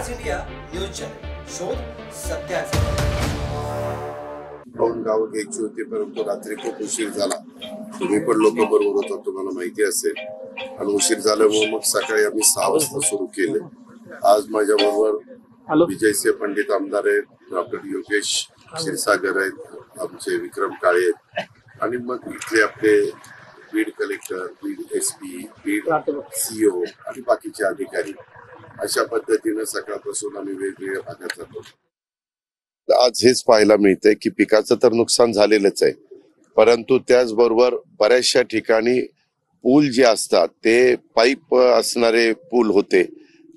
आज India news channel, शोध सत्याचा। पाऊन गाव घ्यायची होती, परंतु रात्री खूप उशीर झाला। तुम्ही पण लोक बरोबर होता, तुम्हाला माहिती असेल। आणि उशीर झाल्यामुळे मग सकाळी आम्ही 6 वाजता सुरू केले। आज माझ्या बरोबर विजयसिंह पंडित आमदार आहेत, डॉक्टर योगेश क्षीरसागर आहेत, आमचे विक्रम काळे आहेत, आणि मग इथले आपले Beed collector, Beed SP, Beed CO आणि बाकीचे अधिकारी, अशा पद्धतीने सकाळपासून आम्ही वेगवेगळ्या भागात जातो। आज हेच पाहायला मिळतंय की पिकाचं तर नुकसान झालेलंच आहे, परंतु त्याचबरोबर बऱ्याचशा ठिकाणी पूल जे असतात, ते पाईप असणारे पूल होते,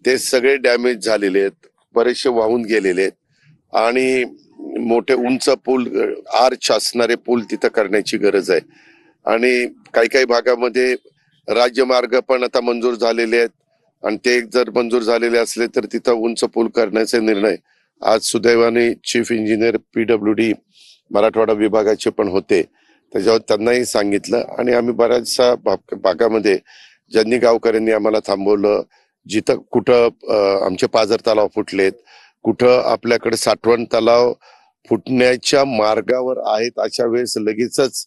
ते सगळे डॅमेज झालेले आहेत, बरेचसे वाहून गेलेले आहेत। आणि मोठे उंच पूल, आर्च असणारे पूल तिथं करण्याची गरज आहे। आणि काही काही भागामध्ये राज्यमार्ग पण आता मंजूर झालेले आहेत, आणि ते जर मंजूर झालेले असले तर तिथं उंच पूल करण्याचे निर्णय आज सुदैवाने चीफ इंजिनियर PWD मराठवाडा विभागाचे पण होते, त्याच्यावर त्यांनाही सांगितलं। आणि आम्ही बऱ्याचशा भागामध्ये ज्यांनी गावकऱ्यांनी आम्हाला थांबवलं, जिथं कुठं आमचे पाझर तलाव फुटलेत, कुठं आपल्याकडे साठवण तलाव फुटण्याच्या मार्गावर आहेत, अशा वेळेस लगेचच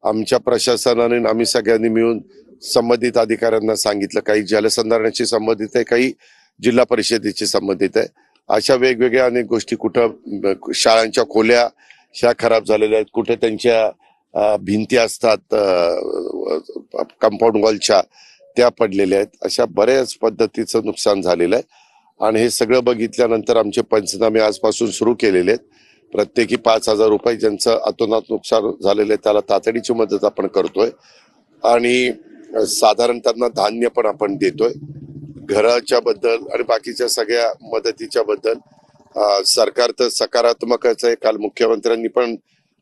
आमच्या प्रशासनाने आम्ही सगळ्यांनी मिळून संबंधित अधिकाऱ्यांना सांगितलं। काही जलसंधारणाशी संबंधित आहे, काही जिल्हा परिषदेशी संबंधित आहे। अशा वेगवेगळ्या अनेक गोष्टी, कुठं शाळांच्या खोल्या ह्या खराब झालेल्या आहेत, कुठे त्यांच्या भिंती असतात कंपाऊंड वॉलच्या, त्या पडलेल्या आहेत। अशा बऱ्याच पद्धतीचं नुकसान झालेलं आहे। आणि हे सगळं बघितल्यानंतर आमचे पंचनामे आजपासून सुरू केलेले आहेत। प्रत्येकी 5,000 रुपये ज्यांचं अतोनात नुकसान झालेलं आहे त्याला तातडीची मदत आपण करतोय, आणि साधारण त्यांना धान्य पण आपण देतोय। घराच्या बद्दल आणि बाकीच्या सगळ्या मदतीच्या बद्दल सरकार तर सकारात्मकच आहे। काल मुख्यमंत्र्यांनी पण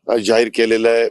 जाहीर केलेलं आहे।